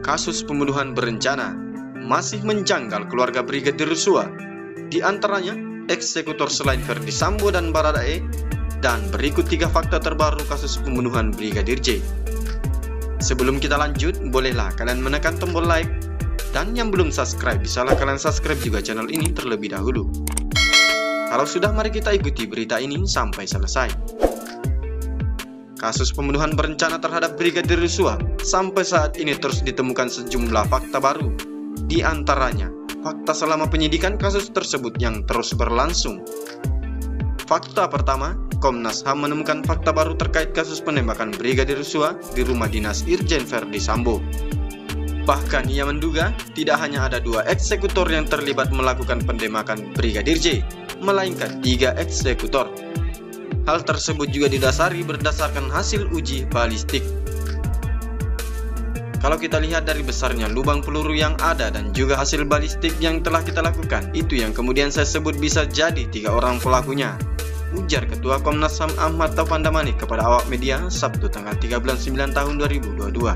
Kasus pembunuhan berencana masih menjanggal keluarga Brigadir Yosua. Di antaranya eksekutor selain Ferdi Sambo dan Baradae. Dan berikut 3 fakta terbaru kasus pembunuhan Brigadir J. Sebelum kita lanjut, bolehlah kalian menekan tombol like. Dan yang belum subscribe, bisalah kalian subscribe juga channel ini terlebih dahulu. Kalau sudah, mari kita ikuti berita ini sampai selesai. Kasus pembunuhan berencana terhadap Brigadir Yosua sampai saat ini terus ditemukan sejumlah fakta baru. Di antaranya, fakta selama penyidikan kasus tersebut yang terus berlangsung. Fakta pertama, Komnas HAM menemukan fakta baru terkait kasus penembakan Brigadir Yosua di rumah dinas Irjen Ferdi Sambo. Bahkan ia menduga tidak hanya ada 2 eksekutor yang terlibat melakukan penembakan Brigadir J, melainkan 3 eksekutor. Hal tersebut juga didasari berdasarkan hasil uji balistik. Kalau kita lihat dari besarnya lubang peluru yang ada dan juga hasil balistik yang telah kita lakukan, itu yang kemudian saya sebut bisa jadi 3 orang pelakunya, ujar Ketua Komnas HAM Ahmad Taufan Damanik kepada awak media Sabtu tanggal 3 bulan 9 tahun 2022.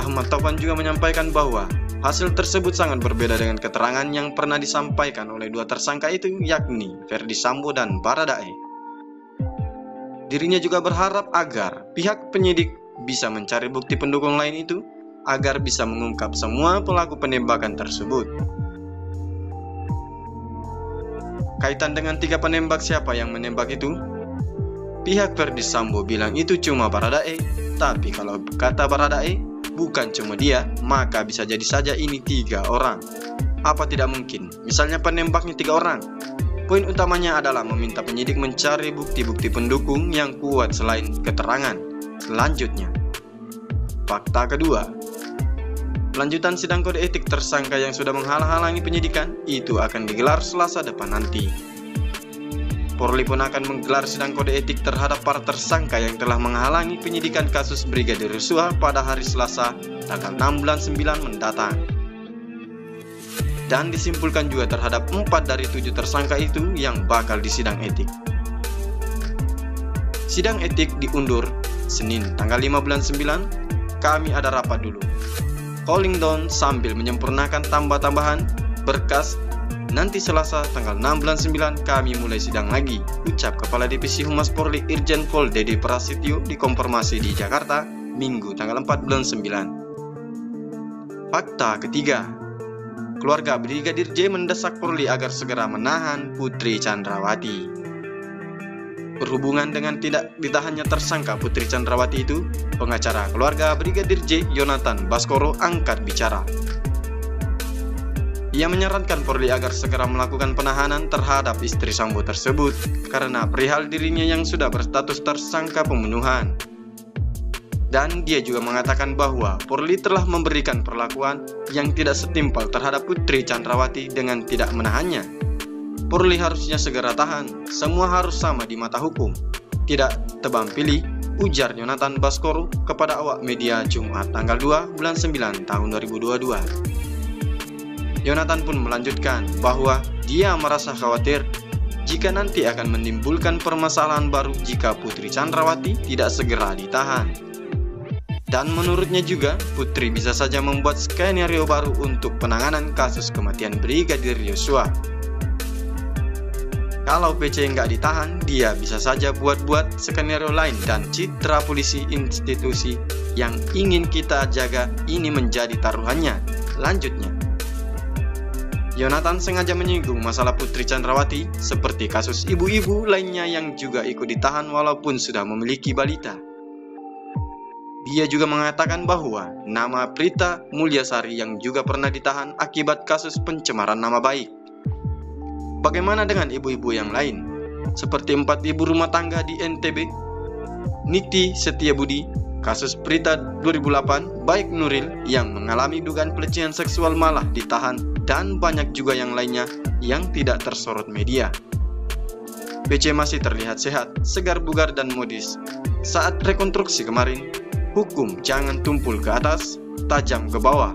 Ahmad Taufan juga menyampaikan bahwa hasil tersebut sangat berbeda dengan keterangan yang pernah disampaikan oleh 2 tersangka itu, yakni Ferdi Sambo dan Baradae. Dirinya juga berharap agar pihak penyidik bisa mencari bukti pendukung lain itu agar bisa mengungkap semua pelaku penembakan tersebut. Kaitan dengan 3 penembak, siapa yang menembak itu? Pihak Ferdi Sambo bilang itu cuma Baradae, tapi kalau kata Baradae bukan cuma dia, maka bisa jadi saja ini 3 orang. Apa tidak mungkin? Misalnya penembaknya 3 orang. Poin utamanya adalah meminta penyidik mencari bukti-bukti pendukung yang kuat selain keterangan. Selanjutnya, fakta kedua, lanjutan sidang kode etik tersangka yang sudah menghalang-halangi penyidikan itu akan digelar Selasa depan nanti. Polri pun akan menggelar sidang kode etik terhadap para tersangka yang telah menghalangi penyidikan kasus Brigadir Yosua pada hari Selasa tanggal 6 bulan 9 mendatang. Dan disimpulkan juga terhadap 4 dari 7 tersangka itu yang bakal disidang etik. Sidang etik diundur Senin tanggal 5 bulan 9, kami ada rapat dulu. Calling down sambil menyempurnakan tambah-tambahan berkas. Nanti Selasa tanggal 6 bulan 9 kami mulai sidang lagi, ucap Kepala Divisi Humas Polri Irjen Pol Dedi Prasetyo di konfirmasi di Jakarta Minggu tanggal 4 bulan 9. Fakta ketiga, keluarga Brigadir J mendesak Polri agar segera menahan Putri Chandrawati. Berhubungan dengan tidak ditahannya tersangka Putri Chandrawati itu, pengacara keluarga Brigadir J, Yonatan Baskoro, angkat bicara. Ia menyarankan Polri agar segera melakukan penahanan terhadap istri Sambo tersebut karena perihal dirinya yang sudah berstatus tersangka pembunuhan. Dan dia juga mengatakan bahwa Polri telah memberikan perlakuan yang tidak setimpal terhadap Putri Chandrawati dengan tidak menahannya. Polri harusnya segera tahan, semua harus sama di mata hukum, tidak tebang pilih, ujar Yonatan Baskoro kepada awak media Jumat tanggal 2 bulan 9 tahun 2022. Yonatan pun melanjutkan bahwa dia merasa khawatir jika nanti akan menimbulkan permasalahan baru jika Putri Chandrawati tidak segera ditahan. Dan menurutnya juga, Putri bisa saja membuat skenario baru untuk penanganan kasus kematian Brigadir Yosua. Kalau PC nggak ditahan, dia bisa saja buat-buat skenario lain dan citra polisi institusi yang ingin kita jaga ini menjadi taruhannya. Lanjutnya, Yonatan sengaja menyinggung masalah Putri Chandrawati seperti kasus ibu-ibu lainnya yang juga ikut ditahan walaupun sudah memiliki balita. Dia juga mengatakan bahwa nama Prita Mulyasari yang juga pernah ditahan akibat kasus pencemaran nama baik. Bagaimana dengan ibu-ibu yang lain? Seperti 4 ibu rumah tangga di NTB, Niti Setiabudi, kasus Prita 2008, baik Nuril yang mengalami dugaan pelecehan seksual malah ditahan, dan banyak juga yang lainnya yang tidak tersorot media. PC masih terlihat sehat, segar bugar dan modis. Saat rekonstruksi kemarin, hukum jangan tumpul ke atas, tajam ke bawah.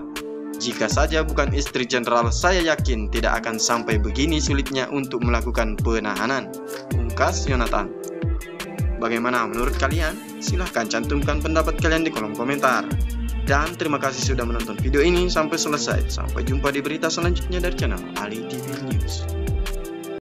Jika saja bukan istri jenderal, saya yakin tidak akan sampai begini sulitnya untuk melakukan penahanan, ungkas Yonatan. Bagaimana menurut kalian? Silahkan cantumkan pendapat kalian di kolom komentar. Dan terima kasih sudah menonton video ini sampai selesai. Sampai jumpa di berita selanjutnya dari channel Ali TV News.